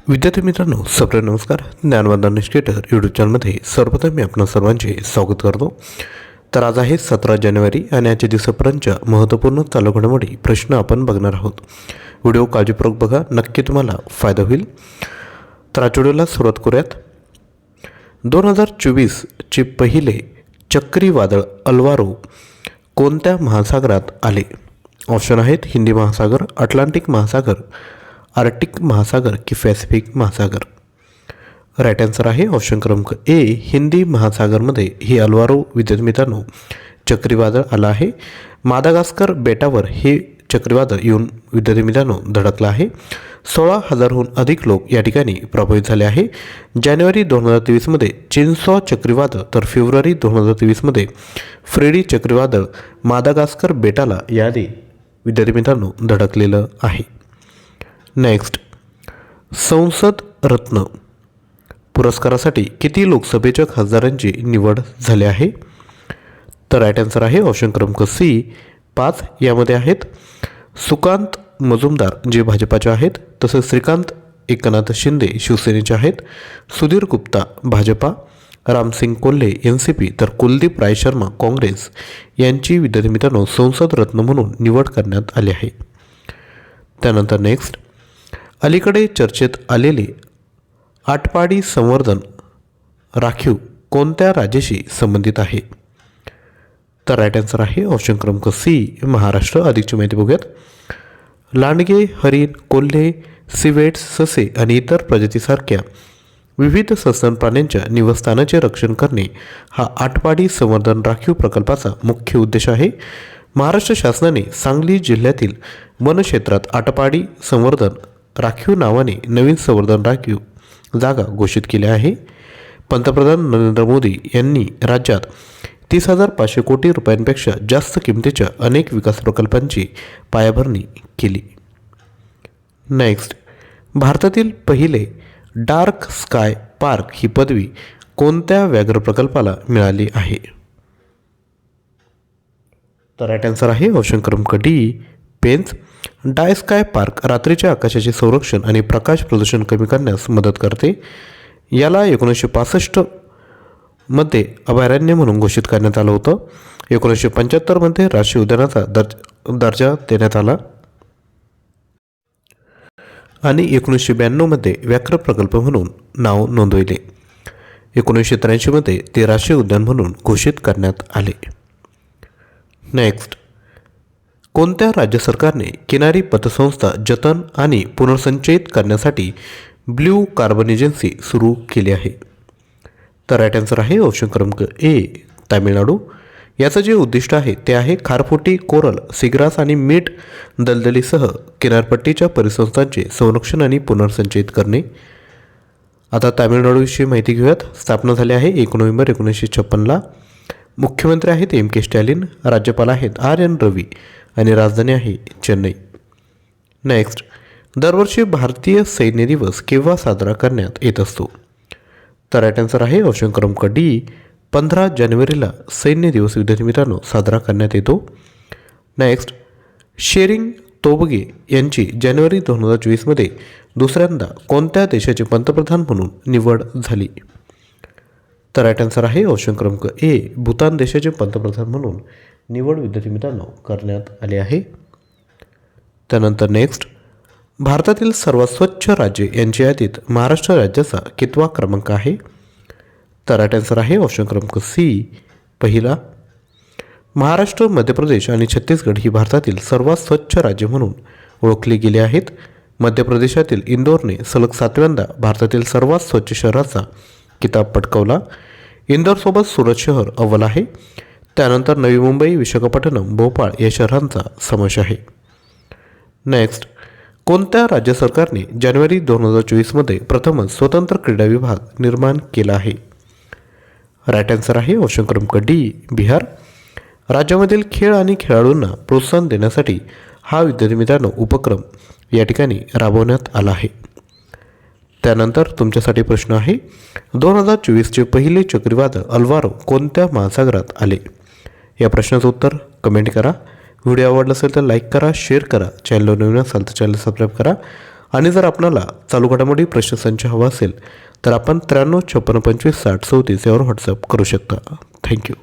विद्यार्थी मित्रांनो, सर्व नमस्कार. ज्ञानवंदन निष्केटर यूट्यूब चॅनलमध्ये सर्वप्रथम मी आपणा सर्वांचे स्वागत करतो. तर आज आहे 17 जानेवारी आणि आजच्या दिवसापर्यंतच्या महत्त्वपूर्ण चालू घडामोडी प्रश्न आपण बघणार आहोत. व्हिडिओ काळजीपूर्वक बघा, नक्की तुम्हाला फायदा होईल. तर आजच्या व्हिडिओला सुरुवात करूयात. 2024चे पहिले चक्रीवादळ अल्वारो कोणत्या महासागरात आले? ऑप्शन आहेत हिंदी महासागर, अटलांटिक महासागर, आर्क्टिक महासागर की पॅसिफिक महासागर. राईट आन्सर आहे ऑप्शन क्रमांक ए, हिंदी महासागरमध्ये ही अल्वारो विद्यार्थी मित्रांनो चक्रीवादळ आलं आहे. मादागास्कर बेटावर हे चक्रीवादळ येऊन विद्यार्थी मित्रांनो धडकलं आहे. 16,000हून अधिक लोक या ठिकाणी प्रभावित झाले आहे. जानेवारी 2023मध्ये चिन्सॉ चक्रीवादळ तर फेब्रुवारी 2023मध्ये फ्रेडी चक्रीवादळ मादागास्कर बेटाला याआधी विद्यार्थी मित्रांनो धडकलेलं आहे. नेक्स्ट, संसद रत्न पुरस्कारासाठी किती लोकसभेच्या खासदारांची निवड झाली आहे? तर राईट आन्सर आहे ऑप्शन क्रमांक सी, 5. यामध्ये आहेत सुकांत मजुमदार जे भाजपाचे आहेत, तसेच श्रीकांत एकनाथ शिंदे शिवसेनेचे आहेत, सुधीर गुप्ता भाजपा, रामसिंग कोल्हे NCP तर कुलदीप राय शर्मा काँग्रेस यांची विद्यार्थी मित्रांनो संसद रत्न म्हणून निवड करण्यात आली आहे. त्यानंतर नेक्स्ट, अलीकडे चर्चेत आलेले आटपाडी संवर्धन राखीव कोणत्या राज्याशी संबंधित आहे? तर राईट आन्सर आहे ऑप्शन क्रमांक सी, महाराष्ट्र. अधिकची माहिती बघूयात. लांडगे, हरिण, कोल्हे, सिवेट्स, ससे आणि इतर प्रजातीसारख्या विविध सस्तन प्राण्यांच्या निवासस्थानाचे रक्षण करणे हा आटपाडी संवर्धन राखीव प्रकल्पाचा मुख्य उद्देश आहे. महाराष्ट्र शासनाने सांगली जिल्ह्यातील वनक्षेत्रात आटपाडी संवर्धन राखीव नावाने नवीन संवर्धन राखीव जागा घोषित केली आहे. पंतप्रधान नरेंद्र मोदी यांनी राज्यात 30,500 कोटी रुपयांपेक्षा जास्त किमतीच्या अनेक विकास प्रकल्पांची पायाभरणी केली. नेक्स्ट, भारतातील पहिले डार्क स्काय पार्क ही पदवी कोणत्या व्याघ्र प्रकल्पाला मिळाली आहे? तर राईट आन्सर आहे ऑप्शन क्रमांक डी, पेन्स. डाय स्काय पार्क रात्रीच्या आकाशाचे संरक्षण आणि प्रकाश प्रदूषण कमी करण्यास मदत करते. याला 1965 मध्ये अभयारण्य म्हणून घोषित करण्यात आलं होतं. 1975मध्ये राष्ट्रीय उद्यानाचा दर्जा देण्यात आला आणि 1992मध्ये व्याघ्र प्रकल्प म्हणून नाव नोंदवले. 1983मध्ये ते राष्ट्रीय उद्यान म्हणून घोषित करण्यात आले. नेक्स्ट, कोणत्या राज्य सरकारने किनारी पतसंस्था जतन आणि पुनर्संचयित करण्यासाठी ब्ल्यू कार्बन एजन्सी सुरू केली आहे? तर राईट आन्सर आहे ऑप्शन क्रमांक ए, तामिळनाडू. याचं जे उद्दिष्ट आहे ते आहे खारफुटी, कोरल, सिग्रास आणि मीठ दलदलीसह किनारपट्टीच्या परिसंस्थांचे संरक्षण आणि पुनर्संचयित करणे. आता तामिळनाडूविषयी माहिती घेऊयात. स्थापना झाली आहे 1 नोव्हेंबर 1956ला. मुख्यमंत्री आहेत MK स्टॅलिन, राज्यपाल आहेत RN रवी आणि राजधानी आहे चेन्नई. नेक्स्ट, दरवर्षी भारतीय सैन्य दिवस केव्हा साजरा करण्यात येत असतो? तर राईट आन्सर आहे ऑप्शन क्रमांक डी, 15 जानेवारीला सैन्य दिवस विद्यार्थी मित्रांनो साजरा करण्यात येतो. नेक्स्ट, शेरिंग तोबगे यांची जानेवारी 2024मध्ये दुसऱ्यांदा कोणत्या देशाचे पंतप्रधान म्हणून निवड झाली? तर राईट आन्सर आहे ऑप्शन क्रमांक ए, भूतान देशाचे पंतप्रधान म्हणून निवड विद्यार्थी मित्रांनो करण्यात आले आहे. त्यानंतर नेक्स्ट, भारतातील सर्वात स्वच्छ राज्य यांच्या यादीत महाराष्ट्र राज्याचा कितवा क्रमांक आहे? तर राईट आन्सर आहे ऑप्शन क्रमांक सी, पहिला. महाराष्ट्र, मध्य प्रदेश आणि छत्तीसगड ही भारतातील सर्वात स्वच्छ राज्य म्हणून ओळखली गेली आहेत. मध्य प्रदेशातील इंदोरने सलग 7व्यांदा भारतातील सर्वात स्वच्छ शहराचा किताब पटकावला. इंदोरसोबत सुरत शहर अव्वल आहे. त्यानंतर नवी मुंबई, विशाखापट्टणम, भोपाळ या शहरांचा समावेश आहे. नेक्स्ट, कोणत्या राज्य सरकारने जानेवारी 2024मध्ये प्रथमच स्वतंत्र क्रीडा विभाग निर्माण केला आहे? राईट आन्सर आहे ऑप्शन क्रमांक डी, बिहार. राज्यामधील खेळ आणि खेळाडूंना प्रोत्साहन देण्यासाठी हा विद्यार्थी मित्रांनो उपक्रम या ठिकाणी राबवण्यात आला आहे. त्यानंतर तुमच्यासाठी प्रश्न आहे, 2024चे पहिले चक्रीवादळ अल्वारो कोणत्या महासागरात आले? या प्रश्नाचं उत्तर कमेंट करा. व्हिडिओ आवडला असेल तर लाईक करा, शेअर करा. चॅनलवर नवीन असाल तर चॅनल सबस्क्राईब करा. आणि जर आपणाला चालू घडामोडी प्रश्नसंच हवा असेल तर आपण 93 56 25 60 34 यावर व्हॉट्सअप करू शकता. थँक्यू.